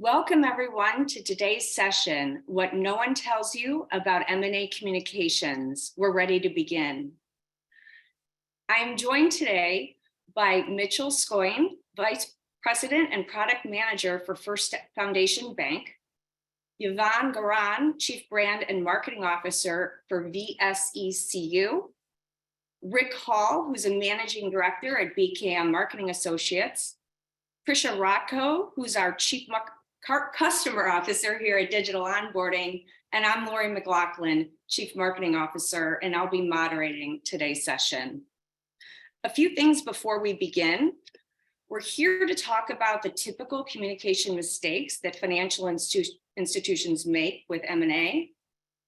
Welcome everyone to today's session, What No One Tells You About M&A Communications. We're ready to begin. I'm joined today by Mitchell Scoyne, Vice President and Product Manager for First Foundation Bank, Yvonne Garan, Chief Brand and Marketing Officer for VSECU, Rick Hall, who's a Managing Director at BKM Marketing Associates, Trisha Rocco, who's our Chief Customer Officer here at Digital Onboarding, and I'm Lori McLaughlin, Chief Marketing Officer, and I'll be moderating today's session. A few things before we begin. We're here to talk about the typical communication mistakes that financial institutions make with M&A,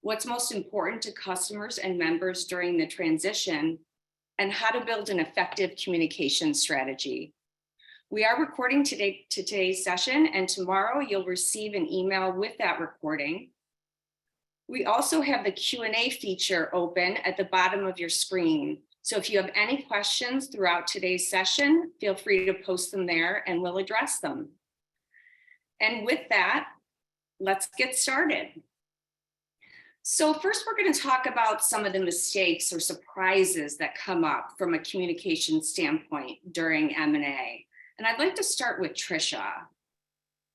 what's most important to customers and members during the transition, and how to build an effective communication strategy. We are recording today's session, and tomorrow you'll receive an email with that recording. We also have the Q&A feature open at the bottom of your screen. So if you have any questions throughout today's session, feel free to post them there and we'll address them. And with that, let's get started. So first, we're going to talk about some of the mistakes or surprises that come up from a communication standpoint during M&A. And I'd like to start with Trisha.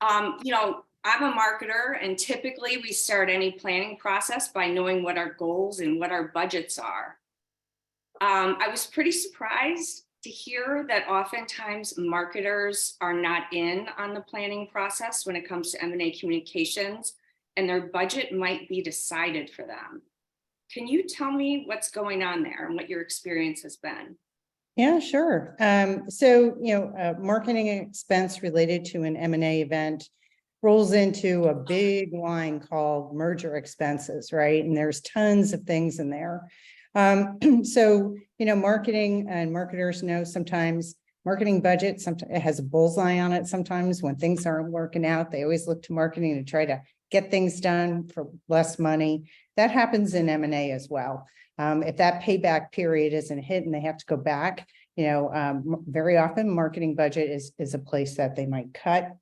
I'm a marketer, and typically we start any planning process by knowing what our goals and what our budgets are. I was pretty surprised to hear that oftentimes marketers are not in on the planning process when it comes to M&A communications, and their budget might be decided for them. Can you tell me what's going on there and what your experience has been? Yeah, sure. Marketing expense related to an M&A event rolls into a big line called merger expenses, right? And there's tons of things in there. Marketing and marketers know sometimes marketing budget, sometimes it has a bullseye on it. Sometimes when things aren't working out, they always look to marketing to try to get things done for less money. That happens in M&A as well. If that payback period isn't hit and they have to go back, very often marketing budget is a place that they might cut.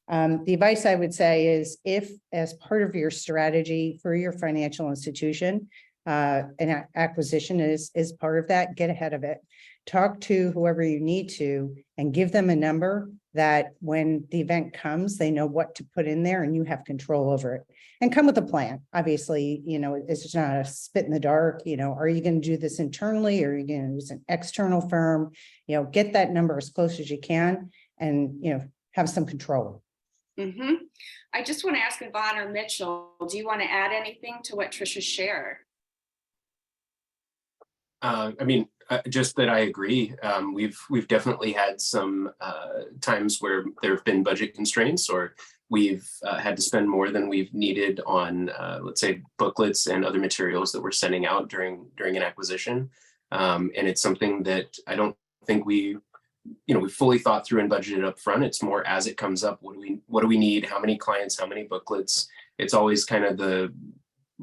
The advice I would say is, if as part of your strategy for your financial institution, an acquisition is part of that, get ahead of it. Talk to whoever you need to and give them a number that when the event comes, they know what to put in there and you have control over it. And come with a plan. Obviously, it's just not a spit in the dark. Are you going to do this internally, or are you going to use an external firm? Get that number as close as you can and, have some control. Mm-hmm. I just want to ask Yvonne or Mitchell, do you want to add anything to what Trisha shared? Just that I agree. We've definitely had some times where there have been budget constraints, or we've had to spend more than we've needed on, let's say, booklets and other materials that we're sending out during an acquisition. And it's something that I don't think we fully thought through and budgeted up front. It's more as it comes up. What do we need? How many clients? How many booklets? It's always kind of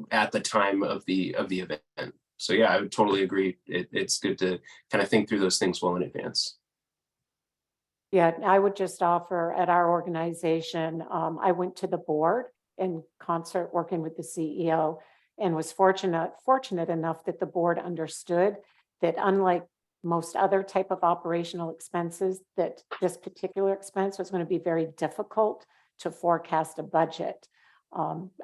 at the time of the event. So yeah, I would totally agree. It's good to kind of think through those things well in advance. Yeah, I would just offer, at our organization, I went to the board in concert working with the CEO, and was fortunate enough that the board understood that, unlike most other type of operational expenses, that this particular expense was going to be very difficult to forecast a budget.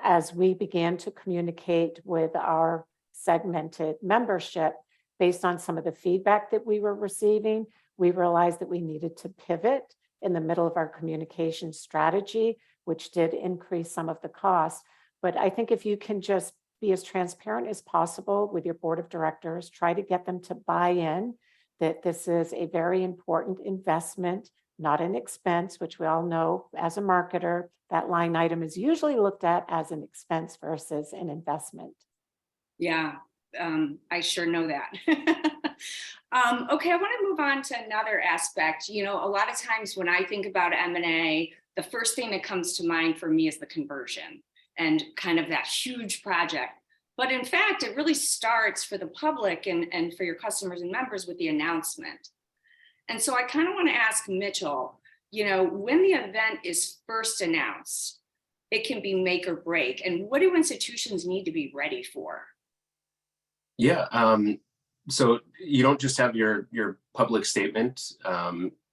As we began to communicate with our segmented membership based on some of the feedback that we were receiving, we realized that we needed to pivot in the middle of our communication strategy, which did increase some of the costs. But I think if you can just be as transparent as possible with your board of directors, try to get them to buy in that this is a very important investment, not an expense, which we all know as a marketer, that line item is usually looked at as an expense versus an investment. Yeah, I sure know that. Okay, I want to move on to another aspect. A lot of times when I think about M&A, the first thing that comes to mind for me is the conversion and kind of that huge project. But in fact, it really starts for the public and for your customers and members with the announcement. And so I kind of want to ask Mitchell, when the event is first announced, it can be make or break. And what do institutions need to be ready for? Yeah. So you don't just have your public statement.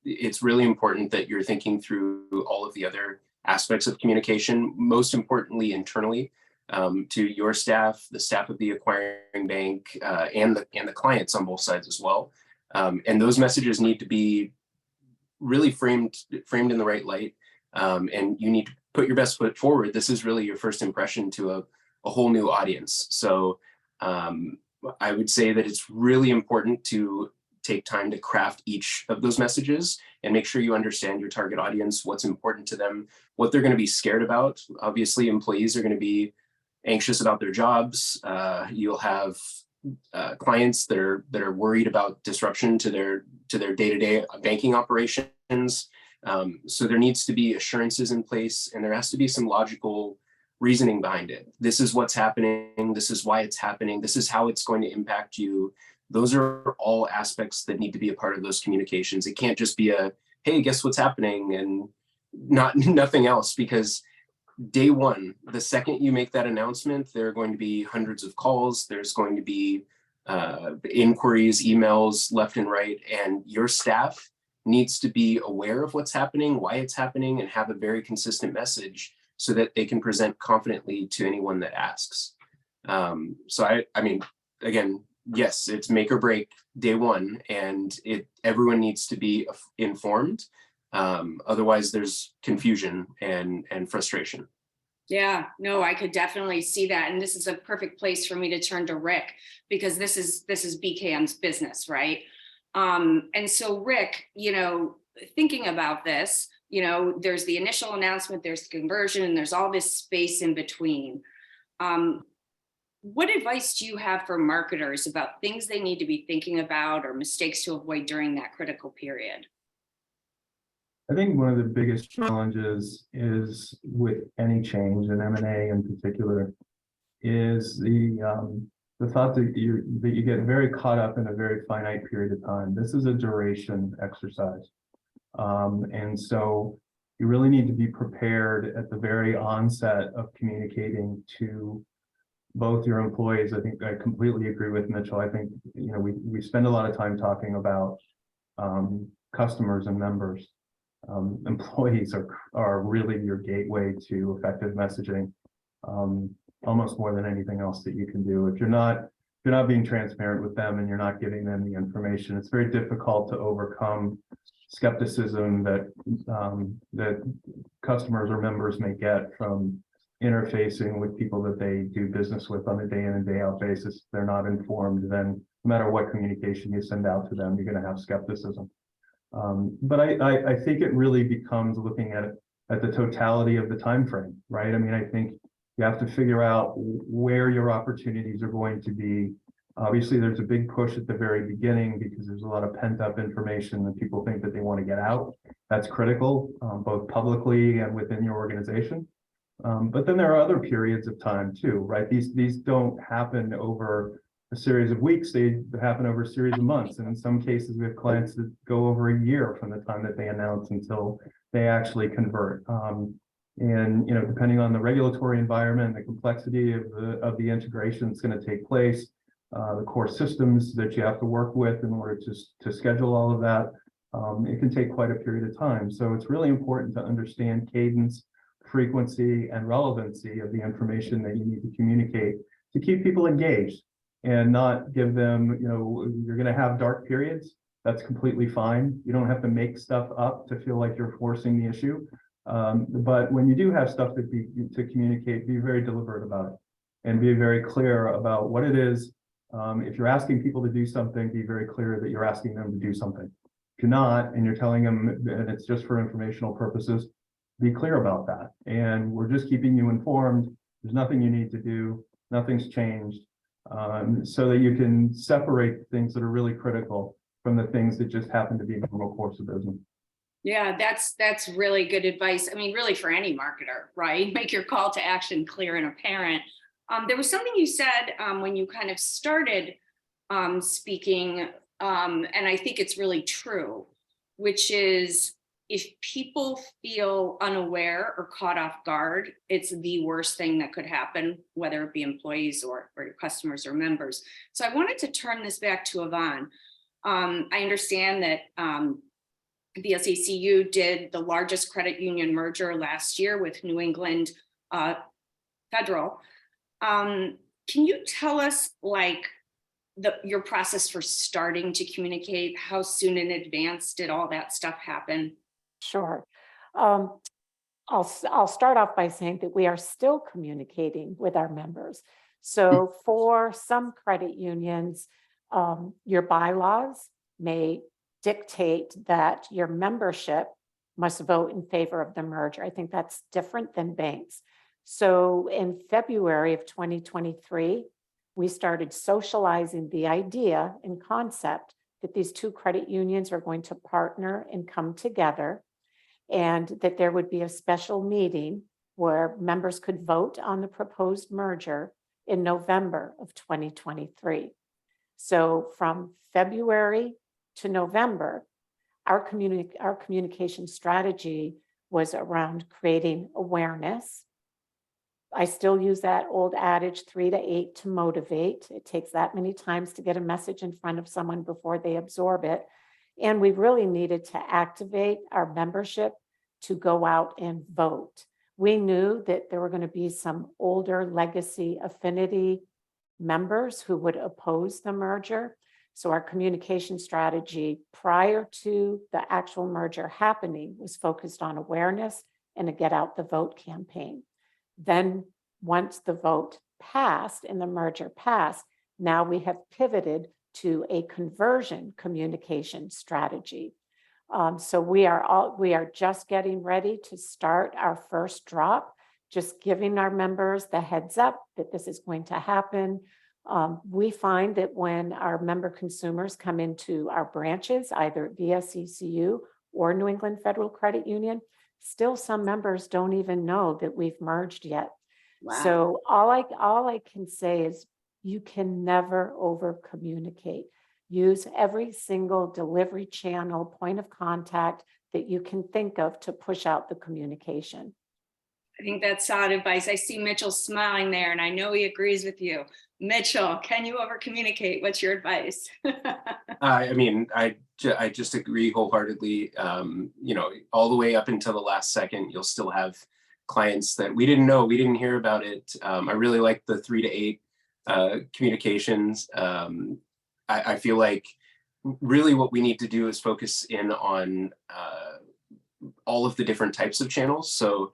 It's really important that you're thinking through all of the other aspects of communication, most importantly internally, to your staff, the staff of the acquiring bank, and the clients on both sides as well. And those messages need to be really framed in the right light. And you need to put your best foot forward. This is really your first impression to a whole new audience. So I would say that it's really important to take time to craft each of those messages and make sure you understand your target audience, what's important to them, what they're going to be scared about. Obviously, employees are going to be anxious about their jobs. You'll have clients that are worried about disruption to their day-to-day banking operations. So there needs to be assurances in place, and there has to be some logical reasoning behind it. This is what's happening. This is why it's happening. This is how it's going to impact you. Those are all aspects that need to be a part of those communications. It can't just be a, hey, guess what's happening, and nothing else, because day one, the second you make that announcement, there are going to be hundreds of calls. There's going to be inquiries, emails left and right, and your staff needs to be aware of what's happening, why it's happening, and have a very consistent message so that they can present confidently to anyone that asks. So I mean, again, yes, it's make or break day one, and everyone needs to be informed. Otherwise, there's confusion and frustration. Yeah, no, I could definitely see that. And this is a perfect place for me to turn to Rick, because this is BKM's business, right? And so Rick, thinking about this, there's the initial announcement, there's the conversion, and there's all this space in between. What advice do you have for marketers about things they need to be thinking about or mistakes to avoid during that critical period? I think one of the biggest challenges is with any change, in M&A in particular, is the thought that you get very caught up in a very finite period of time. This is a duration exercise. And so you really need to be prepared at the very onset of communicating to both your employees. I think I completely agree with Mitchell. I think, we spend a lot of time talking about customers and members. Employees are really your gateway to effective messaging, almost more than anything else that you can do. If you're not being transparent with them and you're not giving them the information, it's very difficult to overcome skepticism that customers or members may get from interfacing with people that they do business with on a day in and day out basis. If they're not informed, then no matter what communication you send out to them, you're going to have skepticism. But I think it really becomes looking at the totality of the time frame, right? I mean, I think you have to figure out where your opportunities are going to be. Obviously, there's a big push at the very beginning because there's a lot of pent up information that people think that they want to get out. That's critical, both publicly and within your organization. But then there are other periods of time too, right? These don't happen over a series of weeks, they happen over a series of months. And in some cases, we have clients that go over a year from the time that they announce until they actually convert. And depending on the regulatory environment, the complexity of the integration that's going to take place, the core systems that you have to work with in order to schedule all of that, it can take quite a period of time. So it's really important to understand cadence, frequency, and relevancy of the information that you need to communicate to keep people engaged and not give them, you're going to have dark periods. That's completely fine. You don't have to make stuff up to feel like you're forcing the issue. But when you do have stuff to communicate, be very deliberate about it and be very clear about what it is. If you're asking people to do something, be very clear that you're asking them to do something. If you're not, and you're telling them that it's just for informational purposes, be clear about that. And we're just keeping you informed. There's nothing you need to do. Nothing's changed. So that you can separate things that are really critical from the things that just happen to be the normal course of business. Yeah, that's really good advice. I mean, really for any marketer, right? Make your call to action clear and apparent. There was something you said when you kind of started speaking, and I think it's really true, which is, if people feel unaware or caught off guard, it's the worst thing that could happen, whether it be employees or your customers or members. So I wanted to turn this back to Yvonne. I understand that VSECU did the largest credit union merger last year with New England Federal. Can you tell us like your process for starting to communicate? How soon in advance did all that stuff happen? Sure. I'll start off by saying that we are still communicating with our members. So for some credit unions, your bylaws may dictate that your membership must vote in favor of the merger. I think that's different than banks. So in February of 2023, we started socializing the idea and concept that these two credit unions are going to partner and come together, and that there would be a special meeting where members could vote on the proposed merger in November of 2023. So from February to November, our communication strategy was around creating awareness. I still use that old adage, 3 to 8 to motivate. It takes that many times to get a message in front of someone before they absorb it. And we really needed to activate our membership to go out and vote. We knew that there were going to be some older legacy affinity members who would oppose the merger. So our communication strategy prior to the actual merger happening was focused on awareness and a get out the vote campaign. Then once the vote passed and the merger passed, now we have pivoted to a conversion communication strategy. So we are just getting ready to start our first drop, just giving our members the heads up that this is going to happen. We find that when our member consumers come into our branches, either VSECU or New England Federal Credit Union, still some members don't even know that we've merged yet. Wow. So all I can say is you can never over communicate. Use every single delivery channel, point of contact that you can think of to push out the communication. I think that's solid advice. I see Mitchell smiling there, and I know he agrees with you. Mitchell, can you over communicate? What's your advice? I mean, I just agree wholeheartedly. You know, all the way up until the last second, you'll still have clients that we didn't know, we didn't hear about it. I really like the 3 to 8 communications. I feel like really what we need to do is focus in on all of the different types of channels. So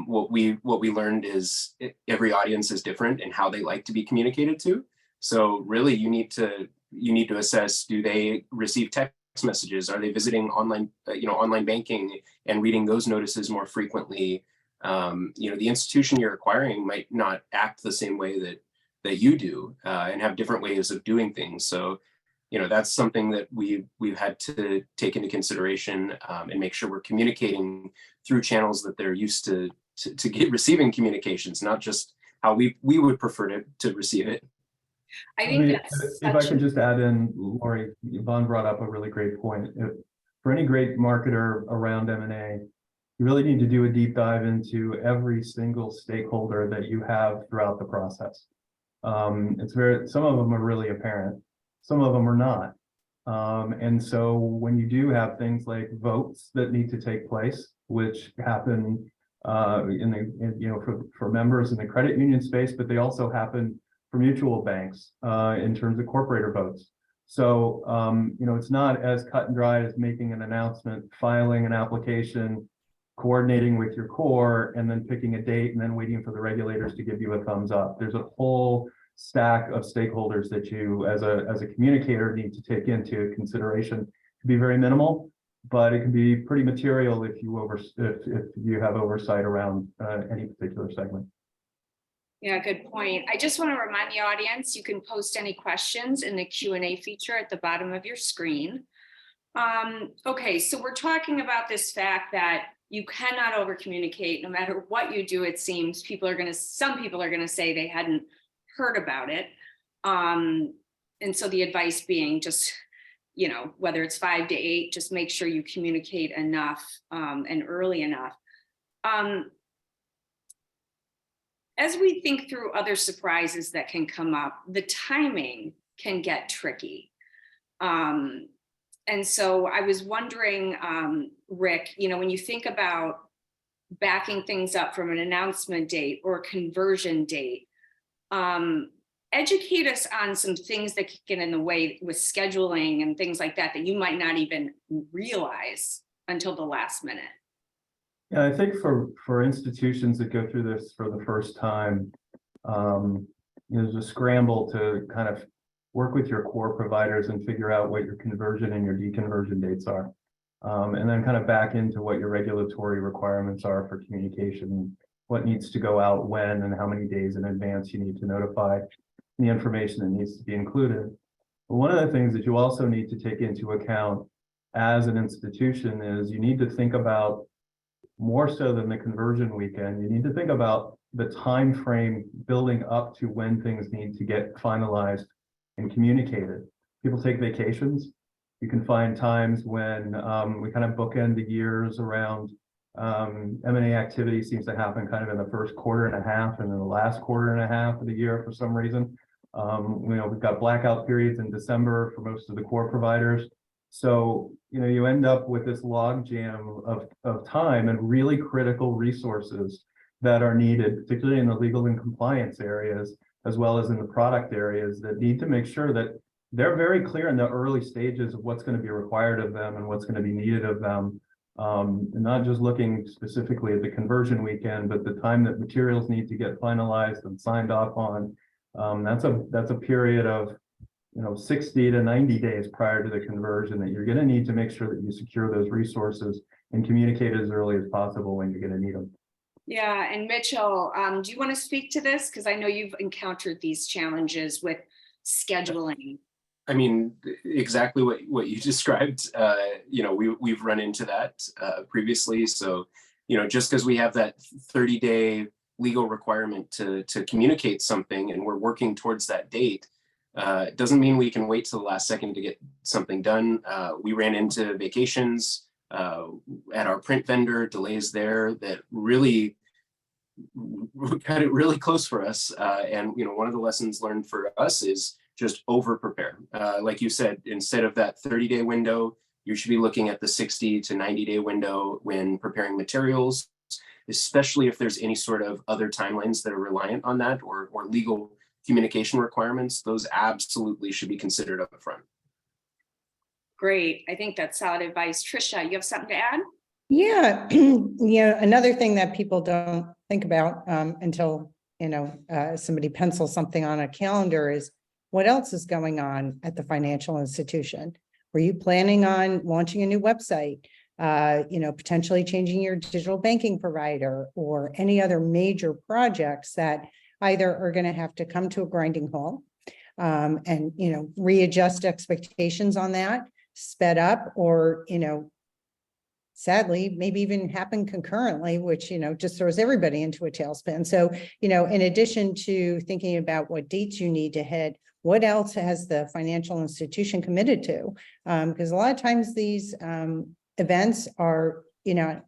what we learned is every audience is different in how they like to be communicated to. So really you need to assess, do they receive text messages? Are they visiting online, online banking and reading those notices more frequently? The institution you're acquiring might not act the same way that you do and have different ways of doing things. So, that's something that we've had to take into consideration and make sure we're communicating through channels that they're used to receiving communications, not just how we would prefer to receive it. I think that's if I can just add in, Lori, Yvonne brought up a really great point. For any great marketer around M&A, you really need to do a deep dive into every single stakeholder that you have throughout the process. Some of them are really apparent, some of them are not. And so when you do have things like votes that need to take place, which happen for members in the credit union space, but they also happen for mutual banks in terms of corporator votes. So, it's not as cut and dry as making an announcement, filing an application, coordinating with your core, and then picking a date and then waiting for the regulators to give you a thumbs up. There's a whole stack of stakeholders that you as a communicator need to take into consideration. It can be very minimal, but it can be pretty material if you have oversight around any particular segment. Yeah, good point. I just want to remind the audience, you can post any questions in the Q&A feature at the bottom of your screen. Okay, so we're talking about this fact that you cannot over communicate. No matter what you do, it seems some people are going to say they hadn't heard about it. And so the advice being just you know, whether it's 5 to 8, just make sure you communicate enough and early enough. As we think through other surprises that can come up, the timing can get tricky. And so I was wondering, Rick, you know, when you think about backing things up from an announcement date or conversion date, educate us on some things that could get in the way with scheduling and things like that, that you might not even realize until the last minute. Yeah, I think for institutions that go through this for the first time, there's a scramble to kind of work with your core providers and figure out what your conversion and your deconversion dates are. And then kind of back into what your regulatory requirements are for communication, what needs to go out when and how many days in advance you need to notify, the information that needs to be included. But one of the things that you also need to take into account as an institution is you need to think about, more so than the conversion weekend, you need to think about the time frame building up to when things need to get finalized and communicated. People take vacations. You can find times when we kind of bookend the years around M&A activity seems to happen kind of in the first quarter and a half and then the last quarter and a half of the year for some reason. You know, we've got blackout periods in December for most of the core providers. So, you know, you end up with this log jam of time and really critical resources that are needed, particularly in the legal and compliance areas, as well as in the product areas, that need to make sure that they're very clear in the early stages of what's going to be required of them and what's going to be needed of them. And not just looking specifically at the conversion weekend, but the time that materials need to get finalized and signed off on. That's a period of, you know, 60 to 90 days prior to the conversion that you're going to need to make sure that you secure those resources and communicate as early as possible when you're going to need them. Yeah, and Mitchell, do you want to speak to this? Because I know you've encountered these challenges with scheduling. I mean, exactly what you described. You know, we've run into that previously. So, you know, just because we have that 30-day legal requirement to communicate something and we're working towards that date, doesn't mean we can wait till the last second to get something done. We ran into vacations at our print vendor, delays there that really got it really close for us. And, you know, one of the lessons learned for us is just over prepare. Like you said, instead of that 30-day window, you should be looking at the 60 to 90-day window when preparing materials, especially if there's any sort of other timelines that are reliant on that or legal communication requirements. Those absolutely should be considered up front. Great. I think that's solid advice. Trisha, you have something to add? Yeah, yeah. Another thing that people don't think about until, you know, somebody pencils something on a calendar is what else is going on at the financial institution. Were you planning on launching a new website? You know, potentially changing your digital banking provider or any other major projects that either are going to have to come to a grinding halt and, you know, readjust expectations on that, sped up, or, you know, sadly, maybe even happen concurrently, which, you know, just throws everybody into a tailspin. So, you know, in addition to thinking about what dates you need to hit, what else has the financial institution committed to? Because a lot of times these events are, you know,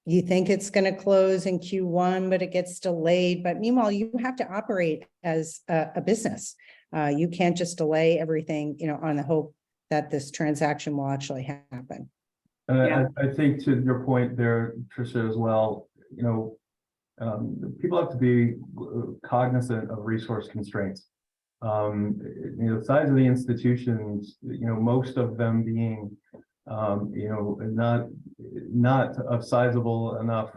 you think it's going to close in Q1, but it gets delayed. But meanwhile, you have to operate as a business. You can't just delay everything, you know, on the hope that this transaction will actually happen. And Yeah. I think to your point there, Tricia, as well, you know, people have to be cognizant of resource constraints. You know, the size of the institutions, you know, most of them being, you know, not of sizable enough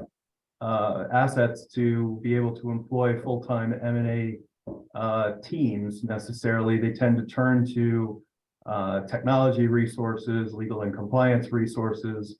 assets to be able to employ full-time M&A teams necessarily. They tend to turn to technology resources, legal and compliance resources,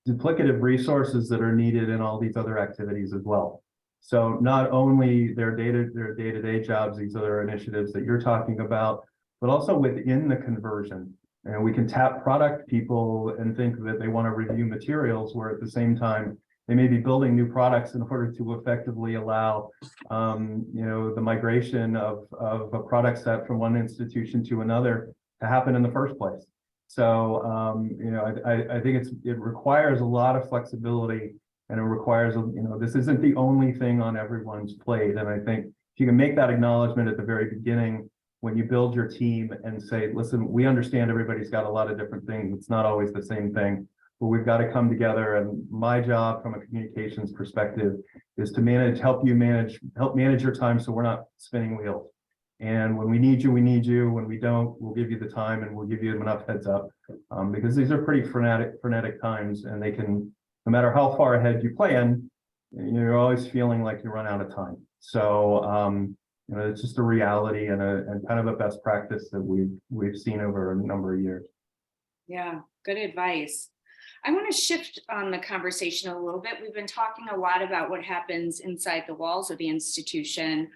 duplicative resources that are needed in all these other activities as well. So not only their day-to-day jobs, these other initiatives that you're talking about, but also within the conversion. And we can tap product people and think that they want to review materials, where at the same time they may be building new products in order to effectively allow, you know, the migration of a product set from one institution to another happen in the first place. So, I think it requires a lot of flexibility, and it requires, this isn't the only thing on everyone's plate. And I think if you can make that acknowledgement at the very beginning, when you build your team and say, listen, we understand everybody's got a lot of different things. It's not always the same thing, but we've got to come together. And my job from a communications perspective is to help manage your time so we're not spinning wheels. And when we need you, we need you. When we don't, we'll give you the time and we'll give you enough heads up, because these are pretty frenetic times, and they can, no matter how far ahead you plan, you're always feeling like you run out of time. So, it's just a reality and kind of a best practice that we've seen over a number of years. Yeah, good advice. I want to shift on the conversation a little bit. We've been talking a lot about what happens inside the walls of the institution.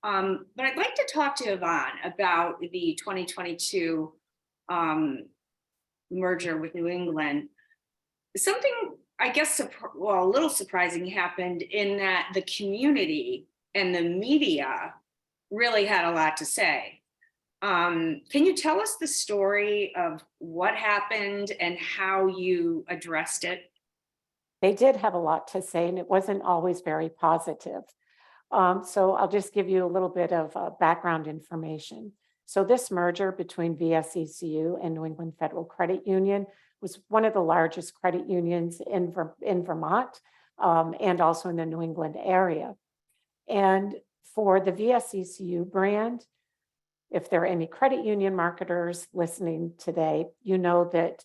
But I'd like to talk to Yvonne about the 2022 merger with New England. Something, I guess, a little surprising happened in that the community and the media really had a lot to say. Can you tell us the story of what happened and how you addressed it? They did have a lot to say, and it wasn't always very positive. So I'll just give you a little bit of background information. So this merger between VSECU and New England Federal Credit Union was one of the largest credit unions in Vermont, and also in the New England area. And for the VSECU brand, if there are any credit union marketers listening today, you know that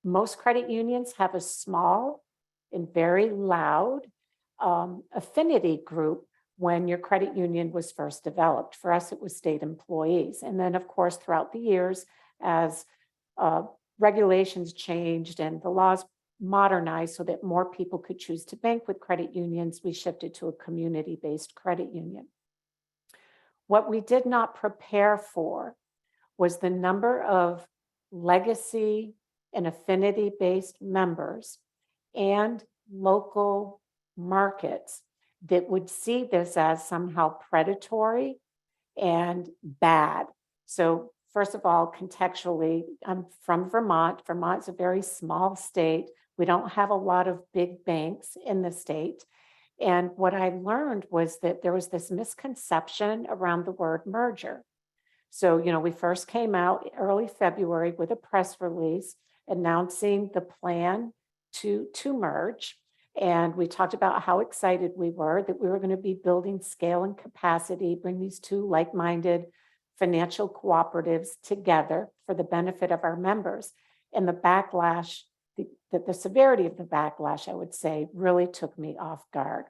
most credit unions have a small and very loud affinity group when your credit union was first developed. For us, it was state employees. And then, of course, throughout the years, as regulations changed and the laws modernized so that more people could choose to bank with credit unions, we shifted to a community-based credit union. What we did not prepare for was the number of legacy and affinity-based members and local markets that would see this as somehow predatory and bad. So first of all, contextually, I'm from Vermont. Vermont's a very small state. We don't have a lot of big banks in the state. And what I learned was that there was this misconception around the word merger. So, we first came out early February with a press release announcing the plan to merge. And we talked about how excited we were that we were going to be building scale and capacity, bring these two like-minded financial cooperatives together for the benefit of our members. And the backlash, the severity of the backlash, I would say, really took me off guard.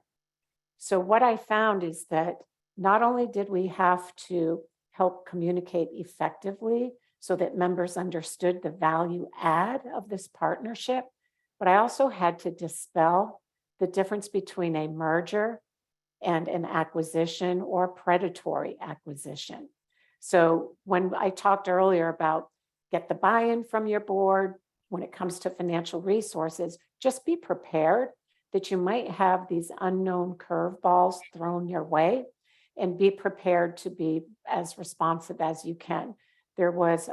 So what I found is that not only did we have to help communicate effectively so that members understood the value add of this partnership, but I also had to dispel the difference between a merger and an acquisition or predatory acquisition. So when I talked earlier about get the buy-in from your board, when it comes to financial resources, just be prepared that you might have these unknown curveballs thrown your way, and be prepared to be as responsive as you can. There was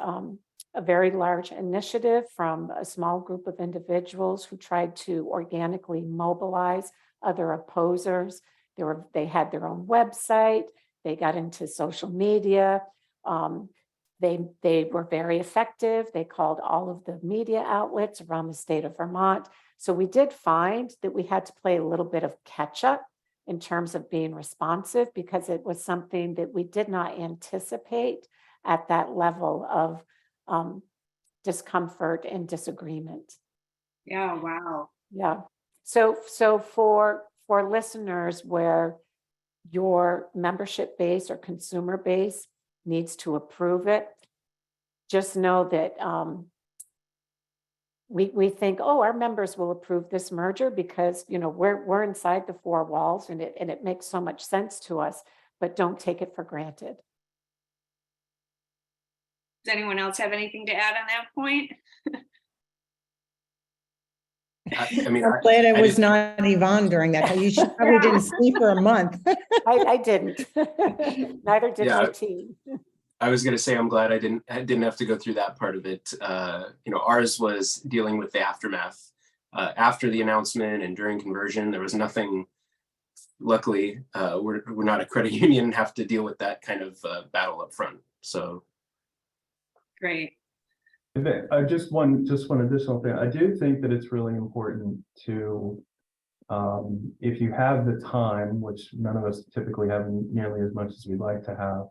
a very large initiative from a small group of individuals who tried to organically mobilize other opposers. They had their own website. They got into social media. They were very effective. They called all of the media outlets around the state of Vermont. So we did find that we had to play a little bit of catch up in terms of being responsive, because it was something that we did not anticipate at that level of discomfort and disagreement. Yeah, wow. Yeah. So for listeners where your membership base or consumer base needs to approve it, just know that we think, oh, our members will approve this merger because we're inside the four walls and it makes so much sense to us, but don't take it for granted. Does anyone else have anything to add on that point? I'm glad it was not Yvonne during that time. You probably didn't sleep for a month. I didn't. Neither did my team. I was going to say, I'm glad I didn't have to go through that part of it. Ours was dealing with the aftermath. After the announcement and during conversion, there was nothing. Luckily, we're not a credit union and have to deal with that kind of battle up front. So Great. Just one additional thing. I do think that it's really important to, if you have the time, which none of us typically have nearly as much as we'd like to have.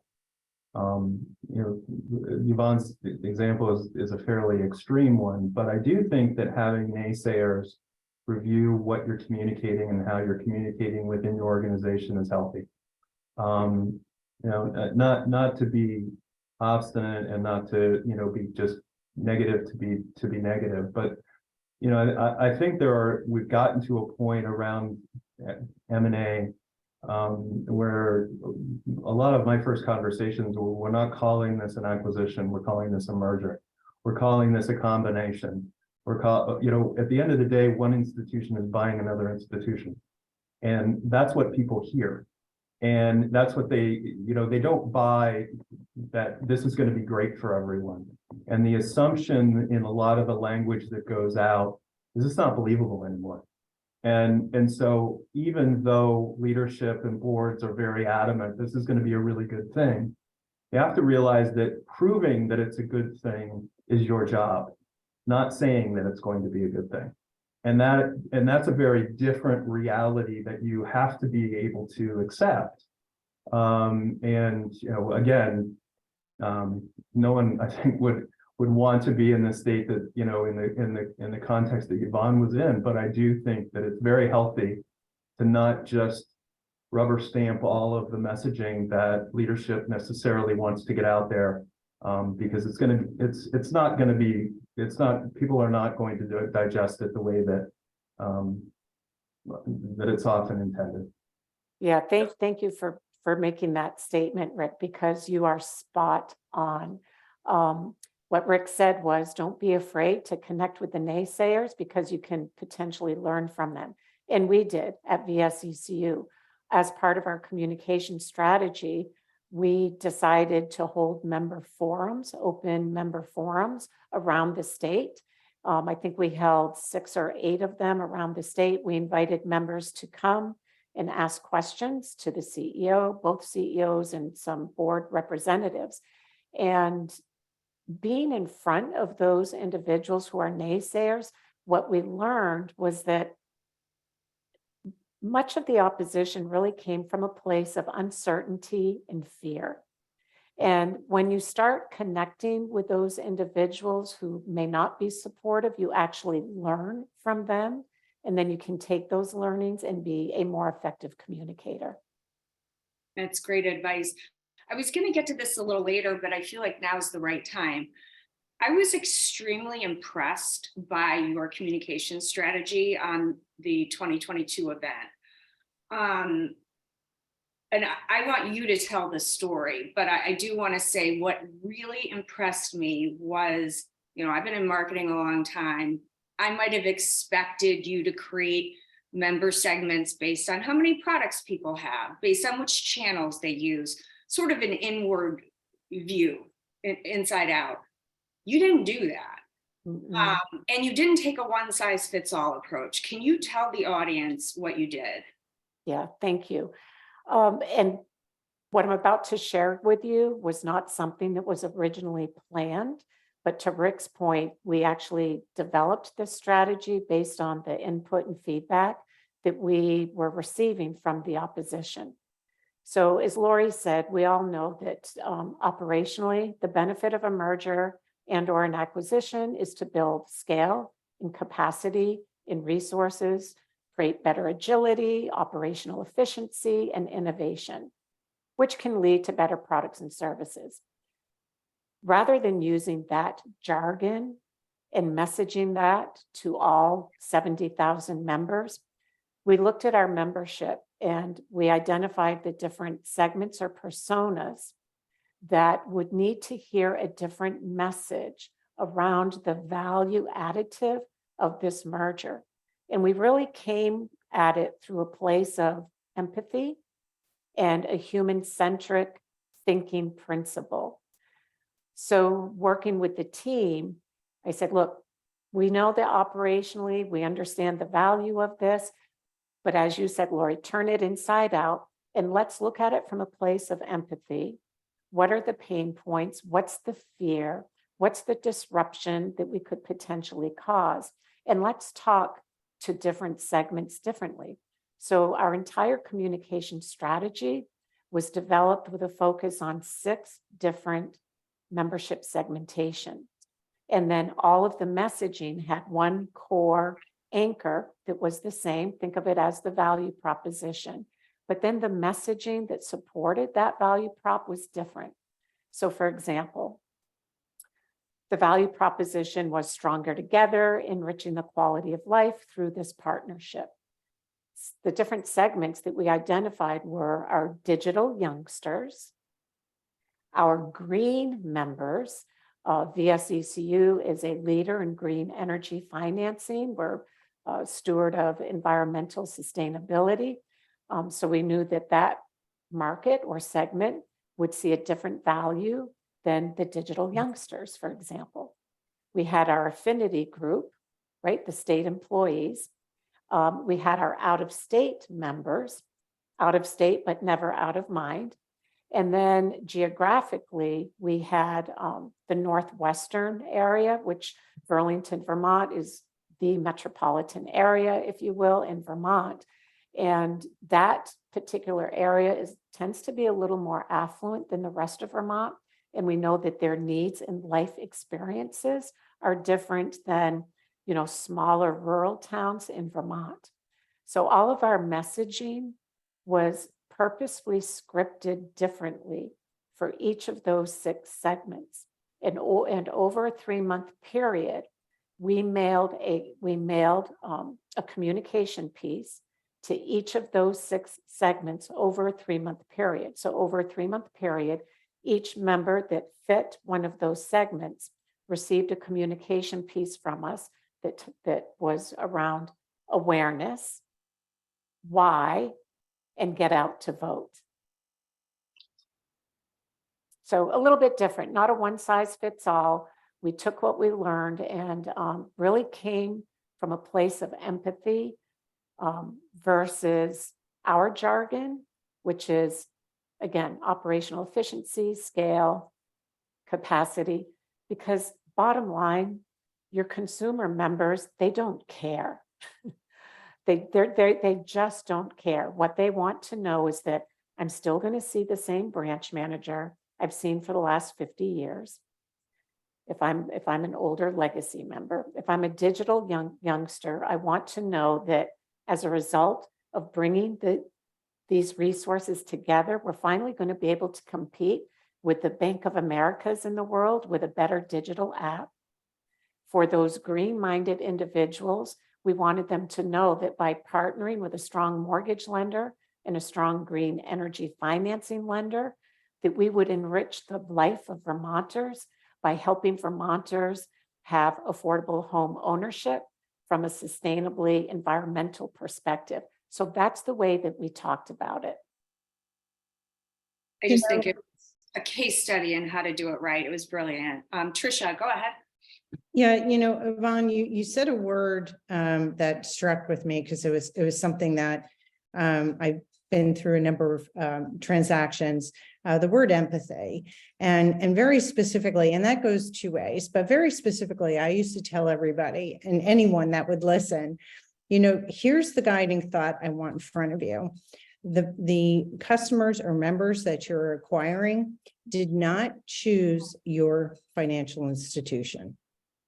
Yvonne's example is a fairly extreme one, but I do think that having naysayers review what you're communicating and how you're communicating within your organization is healthy. Not to be obstinate and not to, be just negative to be negative, but I think we've gotten to a point around M&A where a lot of my first conversations were, we're not calling this an acquisition, we're calling this a merger, we're calling this a combination. At the end of the day, one institution is buying another institution, and that's what people hear, and that's what they don't buy that this is going to be great for everyone. And the assumption in a lot of the language that goes out is it's not believable anymore. And so even though leadership and boards are very adamant, this is going to be a really good thing, you have to realize that proving that it's a good thing is your job, not saying that it's going to be a good thing. And that's a very different reality that you have to be able to accept. Again, no one, I think, would want to be in the state that, in the context that Yvonne was in, but I do think that it's very healthy to not just rubber stamp all of the messaging that leadership necessarily wants to get out there, because people are not going to digest it the way that it's often intended. Yeah, thank you for making that statement, Rick, because you are spot on. What Rick said was, don't be afraid to connect with the naysayers because you can potentially learn from them. And we did at VSECU. As part of our communication strategy, we decided to hold open member forums around the state. I think we held 6 or 8 of them around the state. We invited members to come and ask questions to the CEO, both CEOs and some board representatives. And being in front of those individuals who are naysayers, what we learned was that much of the opposition really came from a place of uncertainty and fear. And when you start connecting with those individuals who may not be supportive, you actually learn from them. And then you can take those learnings and be a more effective communicator. That's great advice. I was going to get to this a little later, but I feel like now's the right time. I was extremely impressed by your communication strategy on the 2022 event. And I want you to tell the story, but I do want to say what really impressed me was, I've been in marketing a long time. I might have expected you to create member segments based on how many products people have, based on which channels they use, sort of an inward view, inside out. You didn't do that. And you didn't take a one-size-fits-all approach. Can you tell the audience what you did? Yeah, thank you. And what I'm about to share with you was not something that was originally planned, but to Rick's point, we actually developed this strategy based on the input and feedback that we were receiving from the opposition. So as Lori said, we all know that operationally, the benefit of a merger and/or an acquisition is to build scale and capacity in resources, create better agility, operational efficiency, and innovation, which can lead to better products and services. Rather than using that jargon and messaging that to all 70,000 members, we looked at our membership and we identified the different segments or personas that would need to hear a different message around the value additive of this merger. And we really came at it through a place of empathy and a human-centric thinking principle. So working with the team, I said, look, we know that operationally, we understand the value of this, but as you said, Lori, turn it inside out and let's look at it from a place of empathy. What are the pain points? What's the fear? What's the disruption that we could potentially cause? And let's talk to different segments differently. So our entire communication strategy was developed with a focus on 6 different membership segmentation. And then all of the messaging had one core anchor that was the same. Think of it as the value proposition. But then the messaging that supported that value prop was different. So for example, the value proposition was stronger together, enriching the quality of life through this partnership. The different segments that we identified were our digital youngsters, our green members. VSECU is a leader in green energy financing. We're a steward of environmental sustainability. So we knew that that market or segment would see a different value than the digital youngsters, for example. We had our affinity group, right? The state employees. We had our out-of-state members, out of state, but never out of mind. And then geographically, we had the Northwestern area, which Burlington, Vermont is the metropolitan area, if you will, in Vermont. And that particular area tends to be a little more affluent than the rest of Vermont. And we know that their needs and life experiences are different than, you know, smaller rural towns in Vermont. So all of our messaging was purposefully scripted differently for each of those 6 segments. And over a 3-month period, we mailed a communication piece to each of those 6 segments over a 3-month period. So over a 3-month period, each member that fit one of those segments received a communication piece from us that was around awareness, why, and get out to vote. So a little bit different, not a one size fits all. We took what we learned and really came from a place of empathy versus our jargon, which is, again, operational efficiency, scale, capacity, because bottom line, your consumer members, they don't care. They just don't care. What they want to know is that I'm still going to see the same branch manager I've seen for the last 50 years. If I'm an older legacy member, if I'm a digital youngster, I want to know that as a result of bringing these resources together, we're finally going to be able to compete with the Bank of Americas in the world with a better digital app. For those green-minded individuals, we wanted them to know that by partnering with a strong mortgage lender and a strong green energy financing lender, that we would enrich the life of Vermonters by helping Vermonters have affordable home ownership from a sustainably environmental perspective. So that's the way that we talked about it. I just think it's a case study in how to do it right. It was brilliant. Trisha, go ahead. Yeah, you know, Yvonne, you said a word that struck with me because it was something that I've been through a number of transactions, the word empathy, and very specifically, and that goes 2 ways, but very specifically, I used to tell everybody and anyone that would listen, you know, here's the guiding thought I want in front of you. The customers or members that you're acquiring did not choose your financial institution.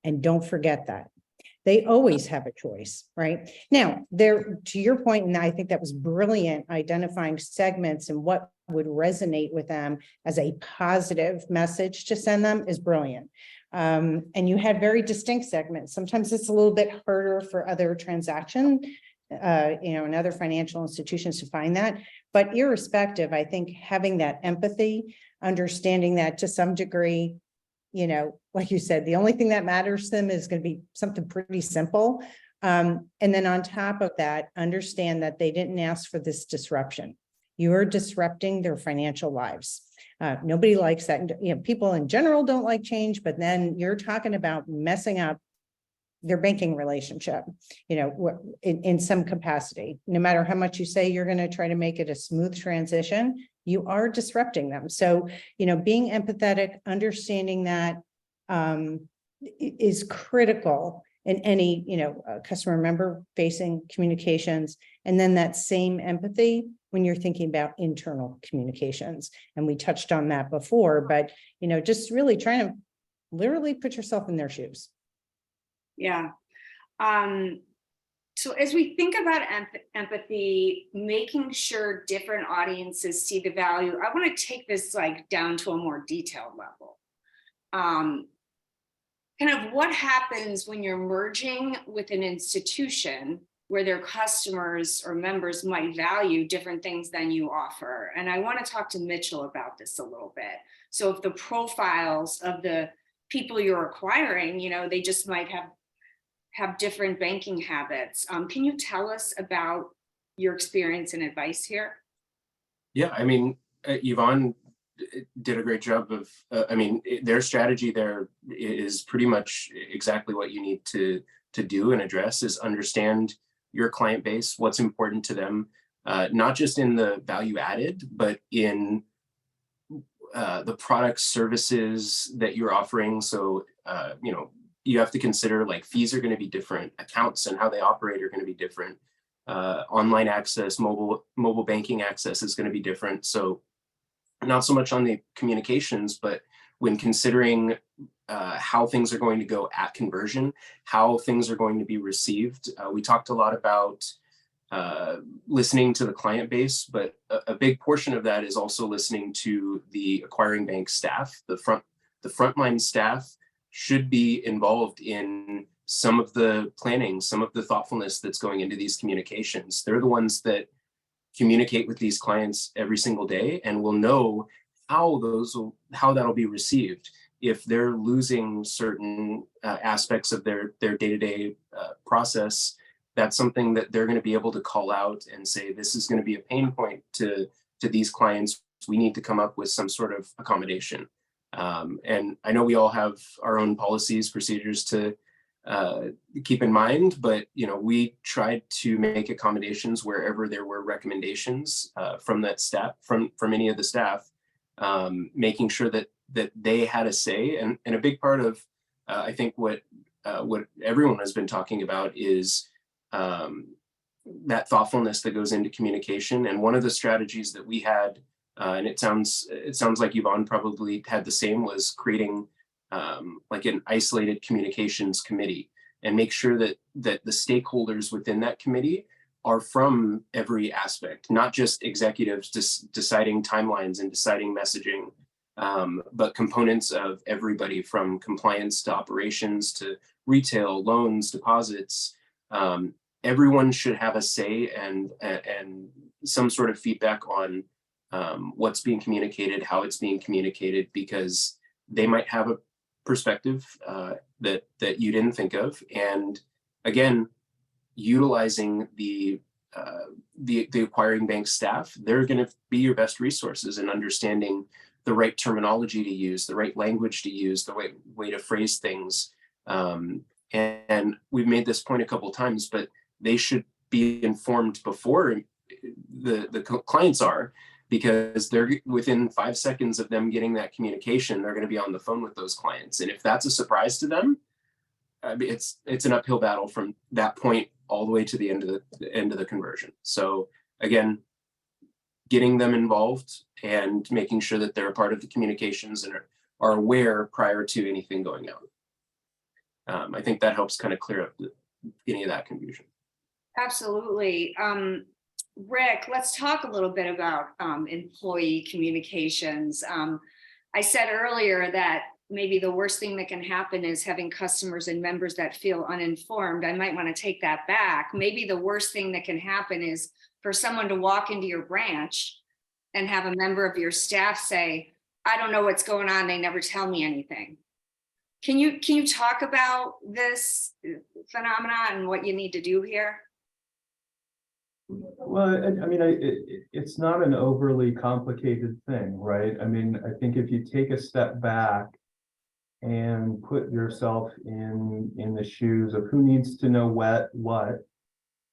And don't forget that. They always have a choice, right? Now, to your point, and I think that was brilliant, identifying segments and what would resonate with them as a positive message to send them is brilliant. And you had very distinct segments. Sometimes it's a little bit harder for other transaction, and other financial institutions to find that. But irrespective, I think having that empathy, understanding that to some degree, you know, like you said, the only thing that matters to them is going to be something pretty simple. And then on top of that, understand that they didn't ask for this disruption. you're disrupting their financial lives. Nobody likes that. You know, people in general don't like change, but then you're talking about messing up their banking relationship, you know, in some capacity. No matter how much you say you're going to try to make it a smooth transition, you are disrupting them. So, you know, being empathetic, understanding that is critical in any, you know, customer member facing communications. And then that same empathy when you're thinking about internal communications. And we touched on that before, but, you know, just really trying to literally put yourself in their shoes. Yeah. So as we think about empathy, making sure different audiences see the value, I want to take this like down to a more detailed level. Kind of what happens when you're merging with an institution where their customers or members might value different things than you offer. And I want to talk to Mitchell about this a little bit. So if the profiles of the people you're acquiring, you know, they just might have different banking habits. Can you tell us about your experience and advice here? Yeah, I mean, Yvonne did a great job of, their strategy there is pretty much exactly what you need to do and address, is understand your client base, what's important to them, not just in the value added, but in the products, services that you're offering. So, you know, you have to consider like fees are going to be different, accounts and how they operate are going to be different. Online access, mobile banking access is going to be different. So not so much on the communications, but when considering how things are going to go at conversion, how things are going to be received. We talked a lot about listening to the client base, but a big portion of that is also listening to the acquiring bank staff. The frontline staff should be involved in some of the planning, some of the thoughtfulness that's going into these communications. They're the ones that communicate with these clients every single day and will know how that'll be received. If they're losing certain aspects of their day-to-day process, that's something that they're going to be able to call out and say, this is going to be a pain point to these clients. We need to come up with some sort of accommodation. And I know we all have our own policies, procedures to keep in mind, but you know, we tried to make accommodations wherever there were recommendations from that staff, from any of the staff, making sure that they had a say. And a big part of I think what everyone has been talking about is that thoughtfulness that goes into communication. And one of the strategies that we had, and it sounds like Yvonne probably had the same, was creating like an isolated communications committee, and make sure that the stakeholders within that committee are from every aspect, not just executives deciding timelines and deciding messaging, but components of everybody from compliance to operations to retail, loans, deposits. Everyone should have a say and some sort of feedback on what's being communicated, how it's being communicated, because they might have a perspective that you didn't think of. And again, utilizing the acquiring bank staff, they're going to be your best resources in understanding the right terminology to use, the right language to use, the right way to phrase things. And we've made this point a couple of times, but they should be informed before the clients are, because they're within 5 seconds of them getting that communication, they're going to be on the phone with those clients. And if that's a surprise to them, it's an uphill battle from that point all the way to the end of the conversion. So again, getting them involved and making sure that they're a part of the communications and are aware prior to anything going out. I think that helps kind of clear up any of that confusion. Absolutely. Rick, let's talk a little bit about employee communications. I said earlier that maybe the worst thing that can happen is having customers and members that feel uninformed. I might want to take that back. Maybe the worst thing that can happen is for someone to walk into your branch and have a member of your staff say, I don't know what's going on, they never tell me anything. Can you talk about this phenomenon and what you need to do here? Well, I mean, it's not an overly complicated thing, right? I mean, I think if you take a step back and put yourself in the shoes of who needs to know what,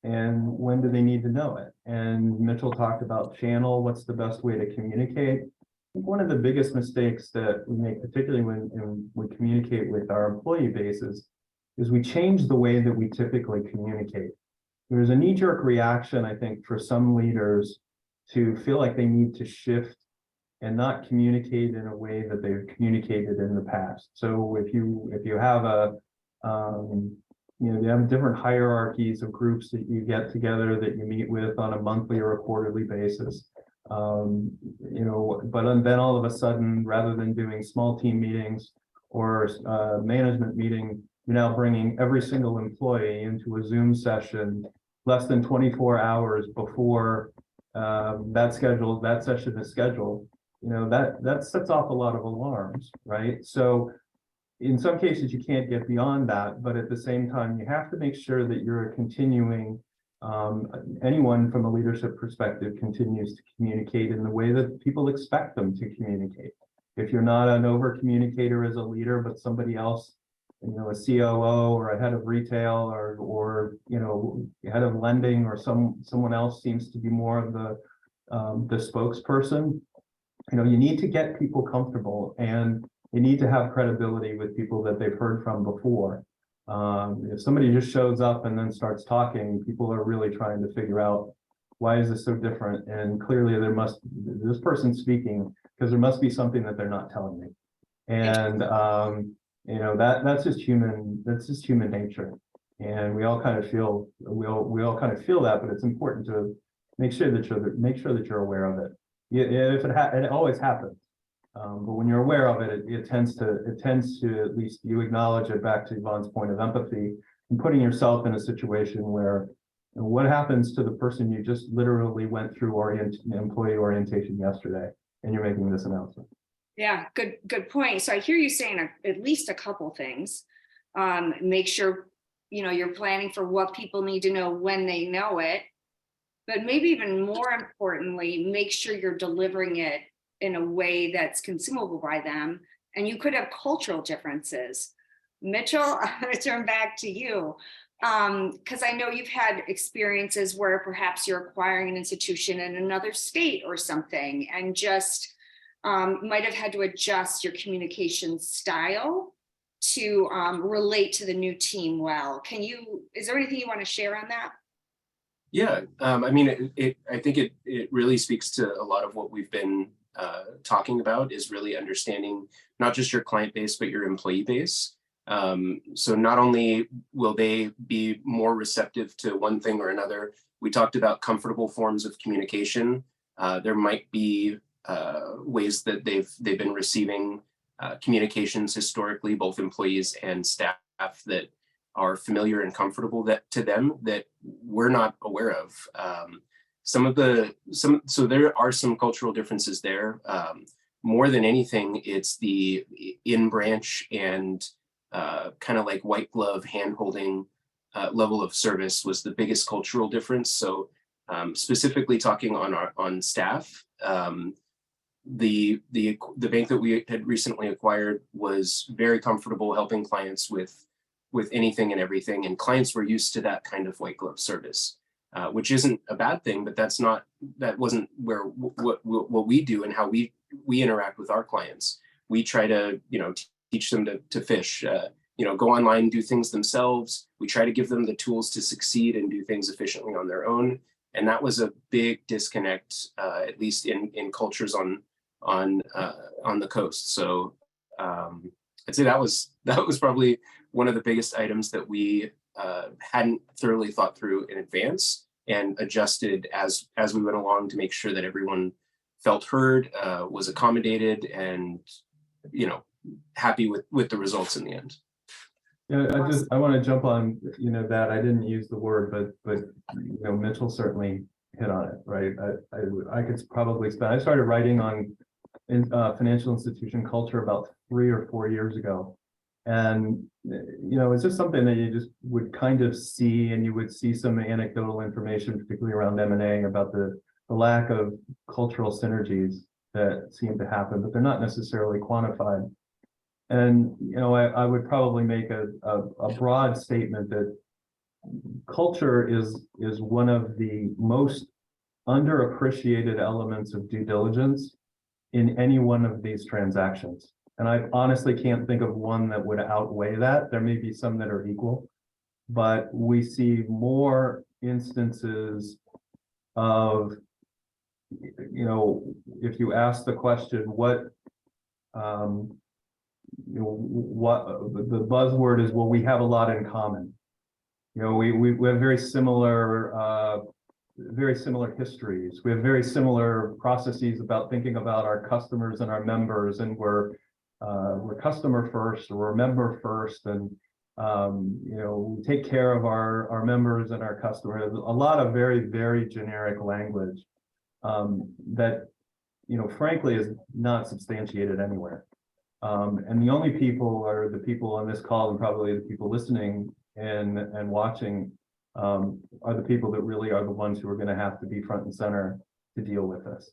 and when do they need to know it? And Mitchell talked about channel, what's the best way to communicate? I think one of the biggest mistakes that we make, particularly when we communicate with our employee bases, is we change the way that we typically communicate. There's a knee-jerk reaction, I think, for some leaders to feel like they need to shift and not communicate in a way that they've communicated in the past. So if you have you have different hierarchies of groups that you get together that you meet with on a monthly or a quarterly basis, but then all of a sudden, rather than doing small team meetings or management meeting, you're now bringing every single employee into a Zoom session less than 24 hours before that session is scheduled. That sets off a lot of alarms, right? So in some cases you can't get beyond that, but at the same time, you have to make sure that you're continuing, anyone from a leadership perspective continues to communicate in the way that people expect them to communicate. If you're not an over communicator as a leader, but somebody else, a COO or a head of retail or head of lending or someone else seems to be more of the spokesperson, you need to get people comfortable and you need to have credibility with people that they've heard from before. If somebody just shows up and then starts talking, people are really trying to figure out, why is this so different? And clearly this person's speaking because there must be something that they're not telling me. And that's just human nature. And we all kind of feel that, but it's important to make sure that you're aware of it. It always happens. But when you're aware of it, it tends to, at least you acknowledge it, back to Yvonne's point of empathy and putting yourself in a situation where, what happens to the person you just literally went through employee orientation yesterday, and you're making this announcement. Yeah, good point. So I hear you saying at least a couple things. Make sure, you're planning for what people need to know when they know it, but maybe even more importantly, make sure you're delivering it in a way that's consumable by them. And you could have cultural differences. Mitchell, I'm going to turn back to you, because I know you've had experiences where perhaps you're acquiring an institution in another state or something, and just might have had to adjust your communication style to relate to the new team well. Is there anything you want to share on that? Yeah, I mean, I think it really speaks to a lot of what we've been talking about, is really understanding not just your client base, but your employee base. So not only will they be more receptive to one thing or another, we talked about comfortable forms of communication. There might be ways that they've been receiving communications historically, both employees and staff, that are familiar and comfortable to them that we're not aware of. So there are some cultural differences there. More than anything, it's the in-branch and kind of like white glove hand-holding level of service was the biggest cultural difference. So specifically talking on staff, the bank that we had recently acquired was very comfortable helping clients with anything and everything, and clients were used to that kind of white glove service, which isn't a bad thing, but that wasn't what we do and how we interact with our clients. We try to teach them to fish, go online and do things themselves. We try to give them the tools to succeed and do things efficiently on their own. And that was a big disconnect, at least in cultures on the coast. So I'd say that was probably one of the biggest items that we hadn't thoroughly thought through in advance and adjusted as we went along to make sure that everyone felt heard, was accommodated, and happy with the results in the end. Yeah, I want to jump on that. I didn't use the word, but Mitchell certainly hit on it, right? I could probably I started writing on financial institution culture about 3 or 4 years ago, and it's just something that you just would kind of see, and you would see some anecdotal information, particularly around M&A, about the lack of cultural synergies that seem to happen, but they're not necessarily quantified. And, I would probably make a broad statement that culture is one of the most underappreciated elements of due diligence in any one of these transactions. And I honestly can't think of one that would outweigh that. There may be some that are equal, but we see more instances of, if you ask the question, what the buzzword is, well, we have a lot in common. We have very similar histories. We have very similar processes about thinking about our customers and our members, and we're customer first, or we're member first, and we take care of our members and our customers. A lot of very, very generic language that frankly is not substantiated anywhere. And the only people are the people on this call, and probably the people listening and watching, are the people that really are the ones who are going to have to be front and center to deal with this.